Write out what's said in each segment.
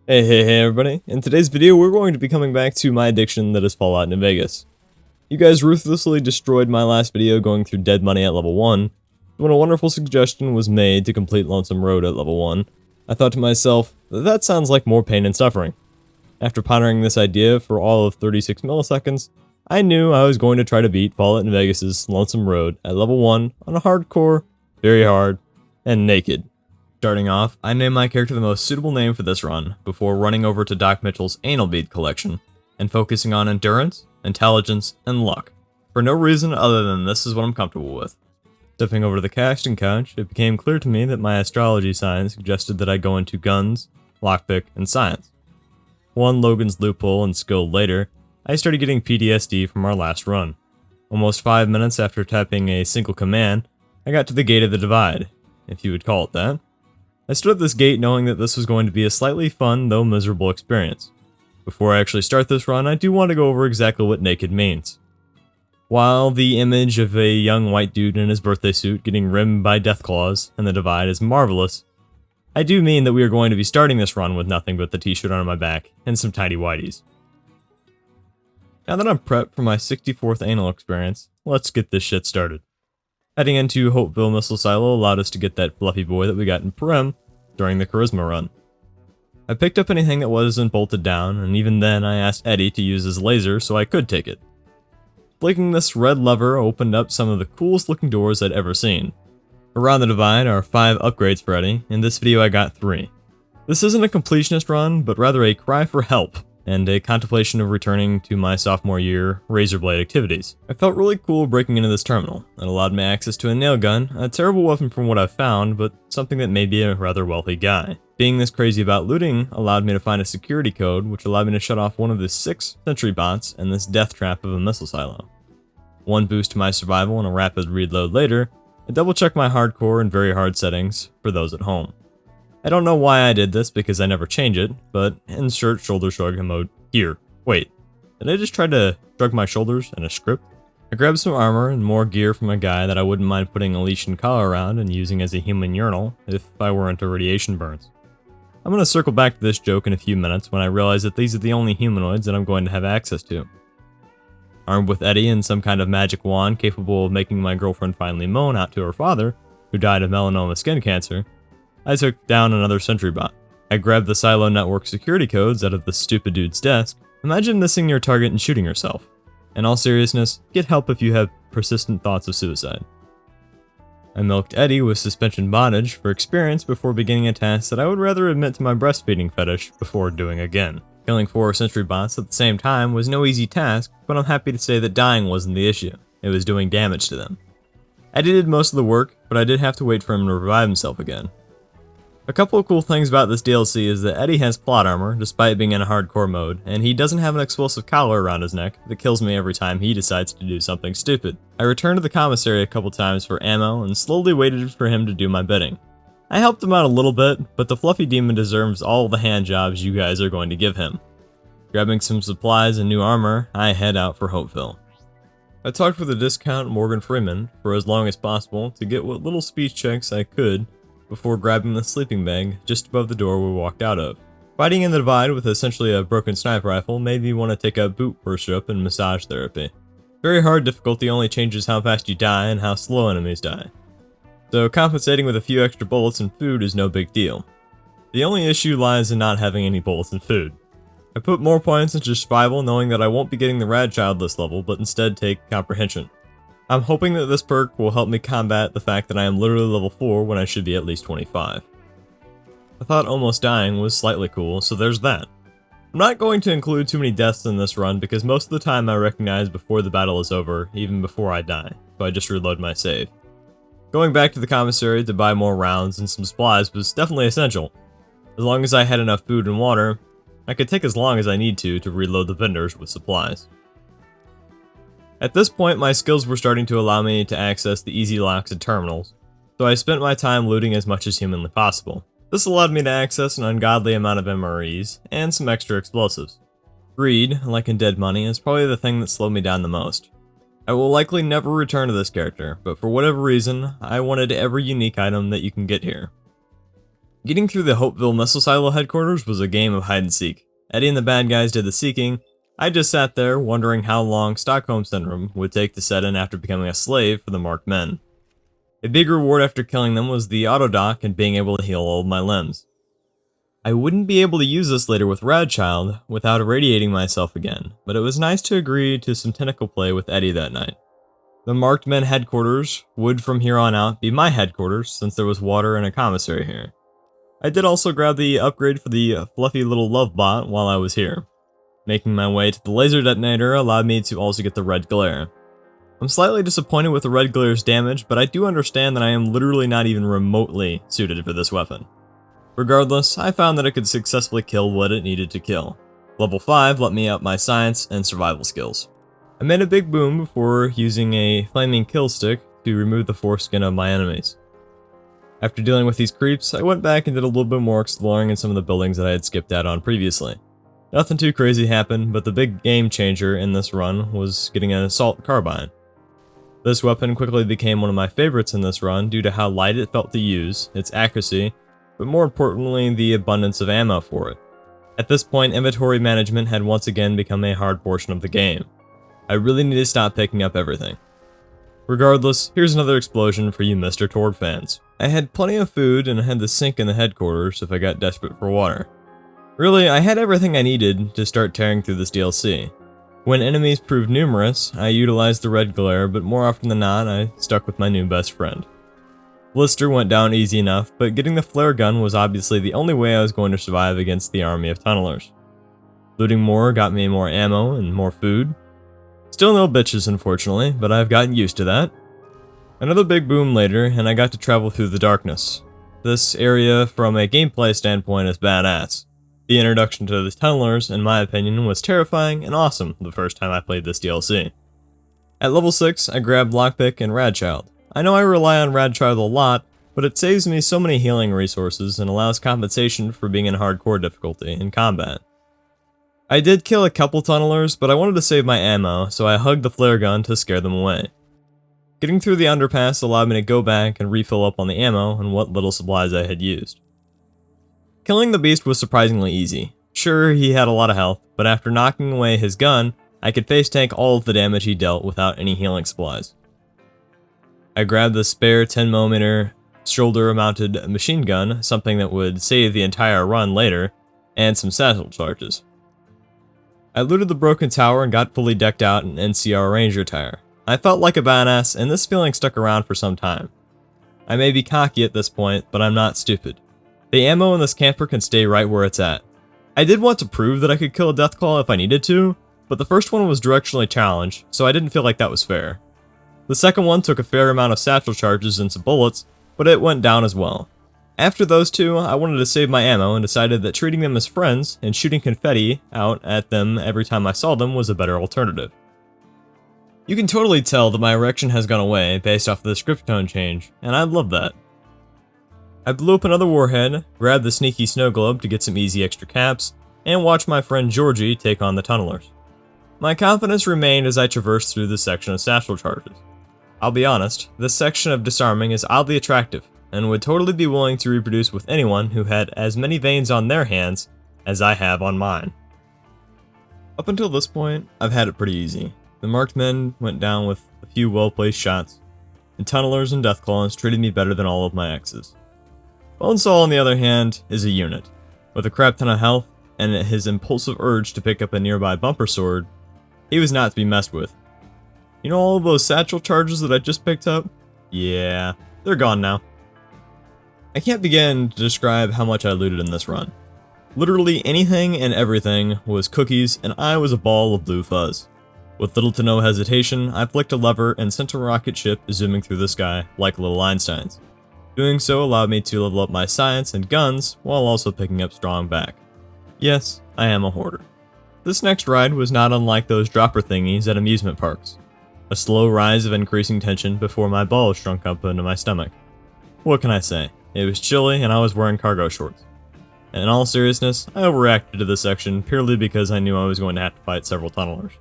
Hey everybody. In today's video, we're going to be coming back to my addiction that is Fallout New Vegas. You guys ruthlessly destroyed my last video going through dead money at level 1. When a wonderful suggestion was made to complete Lonesome Road at level 1, I thought to myself, that sounds like more pain and suffering. After pondering this idea for all of 36 milliseconds, I knew I was going to try to beat Fallout New Vegas' Lonesome Road at level 1 on a hardcore, very hard, and naked. Starting off, I named my character the most suitable name for this run, before running over to Doc Mitchell's anal bead collection, and focusing on endurance, intelligence, and luck, for no reason other than this is what I'm comfortable with. Stepping over to the casting couch, it became clear to me that my astrology sign suggested that I go into guns, lockpick, and science. One Logan's loophole and skill later, I started getting PTSD from our last run. Almost 5 minutes after tapping a single command, I got to the gate of the divide, if you would call it that. I stood at this gate knowing that this was going to be a slightly fun, though miserable experience. Before I actually start this run, I do want to go over exactly what naked means. While the image of a young white dude in his birthday suit getting rimmed by deathclaws in the divide is marvelous, I do mean that we are going to be starting this run with nothing but the t-shirt on my back and some tidy whities. Now that I'm prepped for my 64th anal experience, let's get this shit started. Heading into Hopeville Missile Silo allowed us to get that fluffy boy that we got in Prim during the Charisma run. I picked up anything that wasn't bolted down, and even then I asked Eddie to use his laser so I could take it. Flicking this red lever opened up some of the coolest looking doors I'd ever seen. Around the divide are 5 upgrades for Eddie. In this video I got 3. This isn't a completionist run, but rather a cry for help, and a contemplation of returning to my sophomore year razor blade activities. I felt really cool breaking into this terminal. It allowed me access to a nail gun, a terrible weapon from what I've found, but something that made me a rather wealthy guy. Being this crazy about looting allowed me to find a security code, which allowed me to shut off one of the 6 sentry bots and this death trap of a missile silo. One boost to my survival and a rapid reload later, I double checked my hardcore and very hard settings for those at home. I don't know why I did this because I never change it, but insert shoulder shrug mode here. Wait, did I just try to shrug my shoulders in a script? I grabbed some armor and more gear from a guy that I wouldn't mind putting a leash and collar around and using as a human urinal if I were into radiation burns. I'm going to circle back to this joke in a few minutes when I realize that these are the only humanoids that I'm going to have access to. Armed with Eddie and some kind of magic wand capable of making my girlfriend finally moan out to her father, who died of melanoma skin cancer, I took down another sentry bot. I grabbed the Silo Network security codes out of the stupid dude's desk. Imagine missing your target and shooting yourself. In all seriousness, get help if you have persistent thoughts of suicide. I milked Eddie with suspension bondage for experience before beginning a task that I would rather admit to my breastfeeding fetish before doing again. Killing 4 sentry bots at the same time was no easy task, but I'm happy to say that dying wasn't the issue. It was doing damage to them. Eddie did most of the work, but I did have to wait for him to revive himself again. A couple of cool things about this DLC is that Eddie has plot armor, despite being in a hardcore mode, and he doesn't have an explosive collar around his neck that kills me every time he decides to do something stupid. I returned to the commissary a couple times for ammo and slowly waited for him to do my bidding. I helped him out a little bit, but the fluffy demon deserves all the hand jobs you guys are going to give him. Grabbing some supplies and new armor, I head out for Hopeville. I talked with the discount Morgan Freeman for as long as possible to get what little speech checks I could before grabbing the sleeping bag just above the door we walked out of. Fighting in the divide with essentially a broken sniper rifle made me want to take up boot worship and massage therapy. Very hard difficulty only changes how fast you die and how slow enemies die. So compensating with a few extra bullets and food is no big deal. The only issue lies in not having any bullets and food. I put more points into survival knowing that I won't be getting the Rad Child this level, but instead take comprehension. I'm hoping that this perk will help me combat the fact that I am literally level 4 when I should be at least 25. I thought almost dying was slightly cool, so there's that. I'm not going to include too many deaths in this run because most of the time I recognize before the battle is over, even before I die, so I just reload my save. Going back to the commissary to buy more rounds and some supplies was definitely essential. As long as I had enough food and water, I could take as long as I need to reload the vendors with supplies. At this point, my skills were starting to allow me to access the easy locks and terminals, so I spent my time looting as much as humanly possible. This allowed me to access an ungodly amount of MREs and some extra explosives. Greed, like in Dead Money, is probably the thing that slowed me down the most. I will likely never return to this character, but for whatever reason, I wanted every unique item that you can get here. Getting through the Hopeville missile silo headquarters was a game of hide and seek. Eddie and the bad guys did the seeking. I just sat there wondering how long Stockholm Syndrome would take to set in after becoming a slave for the marked men. A big reward after killing them was the autodoc and being able to heal all of my limbs. I wouldn't be able to use this later with Radchild without irradiating myself again, but it was nice to agree to some tentacle play with Eddie that night. The marked men headquarters would from here on out be my headquarters since there was water and a commissary here. I did also grab the upgrade for the fluffy little love bot while I was here. Making my way to the laser detonator allowed me to also get the red glare. I'm slightly disappointed with the red glare's damage, but I do understand that I am literally not even remotely suited for this weapon. Regardless, I found that it could successfully kill what it needed to kill. Level 5 let me up my science and survival skills. I made a big boom before using a flaming kill stick to remove the foreskin of my enemies. After dealing with these creeps, I went back and did a little bit more exploring in some of the buildings that I had skipped out on previously. Nothing too crazy happened, but the big game changer in this run was getting an assault carbine. This weapon quickly became one of my favorites in this run due to how light it felt to use, its accuracy, but more importantly the abundance of ammo for it. At this point, inventory management had once again become a hard portion of the game. I really need to stop picking up everything. Regardless, here's another explosion for you Mr. Tord fans. I had plenty of food and I had the sink in the headquarters if I got desperate for water. Really, I had everything I needed to start tearing through this DLC. When enemies proved numerous, I utilized the red glare, but more often than not, I stuck with my new best friend. Blister went down easy enough, but getting the flare gun was obviously the only way I was going to survive against the army of tunnelers. Looting more got me more ammo and more food. Still no bitches unfortunately, but I've gotten used to that. Another big boom later, and I got to travel through the darkness. This area, from a gameplay standpoint, is badass. The introduction to the tunnelers, in my opinion, was terrifying and awesome the first time I played this DLC. At level 6, I grabbed Lockpick and Radchild. I know I rely on Radchild a lot, but it saves me so many healing resources and allows compensation for being in hardcore difficulty in combat. I did kill a couple tunnelers, but I wanted to save my ammo, so I hugged the flare gun to scare them away. Getting through the underpass allowed me to go back and refill up on the ammo and what little supplies I had used. Killing the beast was surprisingly easy. Sure, he had a lot of health, but after knocking away his gun, I could face tank all of the damage he dealt without any healing supplies. I grabbed the spare 10mm shoulder-mounted machine gun, something that would save the entire run later, and some satchel charges. I looted the broken tower and got fully decked out in NCR Ranger attire. I felt like a badass, and this feeling stuck around for some time. I may be cocky at this point, but I'm not stupid. The ammo in this camper can stay right where it's at. I did want to prove that I could kill a Deathclaw if I needed to, but the first one was directionally challenged, so I didn't feel like that was fair. The second one took a fair amount of satchel charges and some bullets, but it went down as well. After those two, I wanted to save my ammo and decided that treating them as friends and shooting confetti out at them every time I saw them was a better alternative. You can totally tell that my erection has gone away based off of the script tone change, and I love that. I blew up another warhead, grabbed the sneaky snow globe to get some easy extra caps, and watched my friend Georgie take on the tunnelers. My confidence remained as I traversed through this section of satchel charges. I'll be honest, this section of disarming is oddly attractive, and would totally be willing to reproduce with anyone who had as many veins on their hands as I have on mine. Up until this point, I've had it pretty easy. The marked men went down with a few well-placed shots, and tunnelers and deathclaws treated me better than all of my exes. Bonesaw, on the other hand, is a unit. With a crap ton of health, and his impulsive urge to pick up a nearby bumper sword, he was not to be messed with. You know all of those satchel charges that I just picked up? Yeah, they're gone now. I can't begin to describe how much I looted in this run. Literally anything and everything was cookies, and I was a ball of blue fuzz. With little to no hesitation, I flicked a lever and sent a rocket ship zooming through the sky like little Einsteins. Doing so allowed me to level up my science and guns while also picking up strong back. Yes, I am a hoarder. This next ride was not unlike those dropper thingies at amusement parks. A slow rise of increasing tension before my balls shrunk up into my stomach. What can I say? It was chilly and I was wearing cargo shorts. And in all seriousness, I overreacted to this section purely because I knew I was going to have to fight several tunnelers.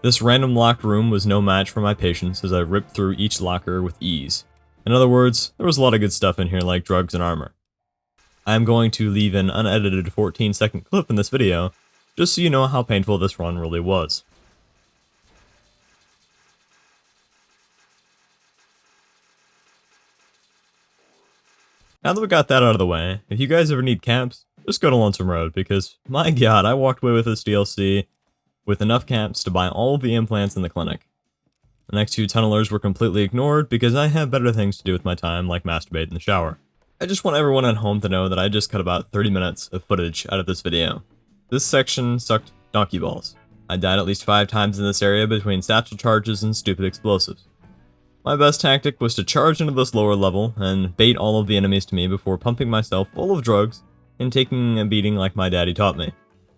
This random locked room was no match for my patience as I ripped through each locker with ease. In other words, there was a lot of good stuff in here like drugs and armor. I'm going to leave an unedited 14-second clip in this video, just so you know how painful this run really was. Now that we got that out of the way, if you guys ever need camps, just go to Lonesome Road, because my god, I walked away with this DLC with enough camps to buy all of the implants in the clinic. The next two tunnelers were completely ignored because I have better things to do with my time, like masturbate in the shower. I just want everyone at home to know that I just cut about 30 minutes of footage out of this video. This section sucked donkey balls. I died at least 5 times in this area between satchel charges and stupid explosives. My best tactic was to charge into this lower level and bait all of the enemies to me before pumping myself full of drugs and taking a beating like my daddy taught me.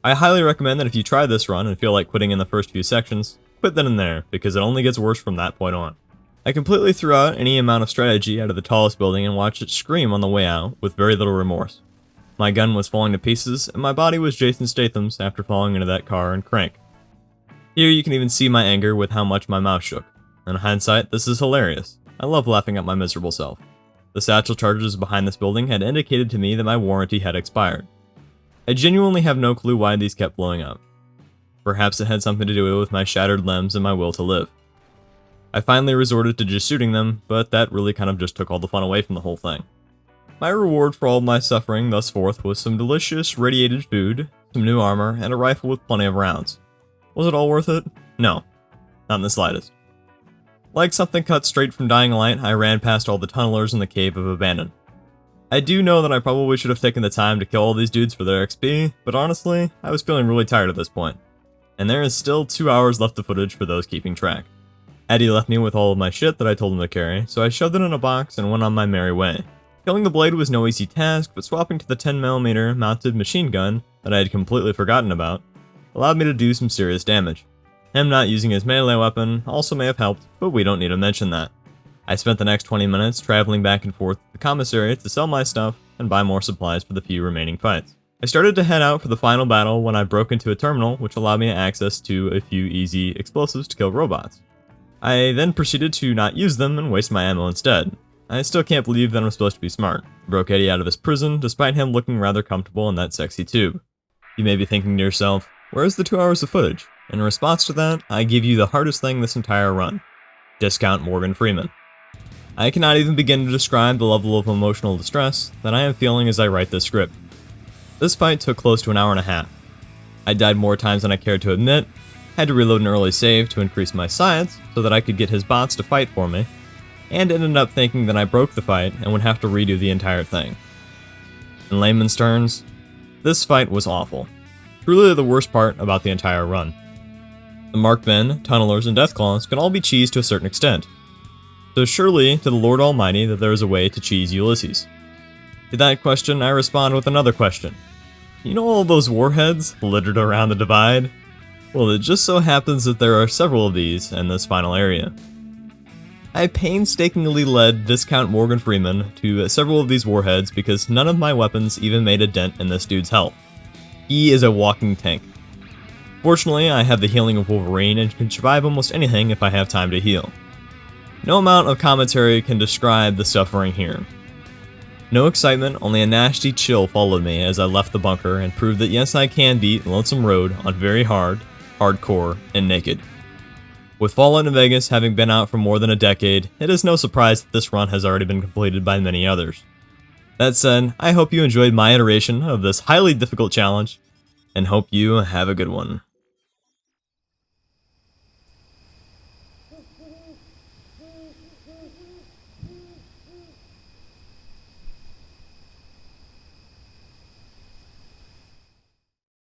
I highly recommend that if you try this run and feel like quitting in the first few sections, quit then and there, because it only gets worse from that point on. I completely threw out any amount of strategy out of the tallest building and watched it scream on the way out with very little remorse. My gun was falling to pieces, and my body was Jason Statham's after falling into that car and crank. Here you can even see my anger with how much my mouth shook. In hindsight, this is hilarious. I love laughing at my miserable self. The satchel charges behind this building had indicated to me that my warranty had expired. I genuinely have no clue why these kept blowing up. Perhaps it had something to do with my shattered limbs and my will to live. I finally resorted to just shooting them, but that really kind of just took all the fun away from the whole thing. My reward for all of my suffering thus forth was some delicious radiated food, some new armor, and a rifle with plenty of rounds. Was it all worth it? No. Not in the slightest. Like something cut straight from Dying Light, I ran past all the tunnelers in the Cave of Abandon. I do know that I probably should have taken the time to kill all these dudes for their XP, but honestly, I was feeling really tired at this point. And there is still 2 hours left of footage for those keeping track. Eddie left me with all of my shit that I told him to carry, so I shoved it in a box and went on my merry way. Killing the blade was no easy task, but swapping to the 10mm mounted machine gun that I had completely forgotten about allowed me to do some serious damage. Him not using his melee weapon also may have helped, but we don't need to mention that. I spent the next 20 minutes traveling back and forth to the commissary to sell my stuff and buy more supplies for the few remaining fights. I started to head out for the final battle when I broke into a terminal which allowed me access to a few easy explosives to kill robots. I then proceeded to not use them and waste my ammo instead. I still can't believe that I'm supposed to be smart. Broke Eddie out of his prison despite him looking rather comfortable in that sexy tube. You may be thinking to yourself, where's the 2 hours of footage? In response to that, I give you the hardest thing this entire run. Discount Morgan Freeman. I cannot even begin to describe the level of emotional distress that I am feeling as I write this script. This fight took close to an hour and a half. I died more times than I cared to admit, had to reload an early save to increase my science so that I could get his bots to fight for me, and ended up thinking that I broke the fight and would have to redo the entire thing. In layman's terms, this fight was awful. Truly the worst part about the entire run. The Markmen, Tunnelers, and Deathclaws can all be cheesed to a certain extent. So surely to the Lord Almighty that there is a way to cheese Ulysses. To that question, I respond with another question. You know all those warheads littered around the divide? Well, it just so happens that there are several of these in this final area. I painstakingly led Discount Morgan Freeman to several of these warheads because none of my weapons even made a dent in this dude's health. He is a walking tank. Fortunately, I have the healing of Wolverine and can survive almost anything if I have time to heal. No amount of commentary can describe the suffering here. No excitement, only a nasty chill followed me as I left the bunker and proved that yes, I can beat Lonesome Road on very hard, hardcore, and naked. With Fallout New Vegas having been out for more than a decade, it is no surprise that this run has already been completed by many others. That said, I hope you enjoyed my iteration of this highly difficult challenge, and hope you have a good one.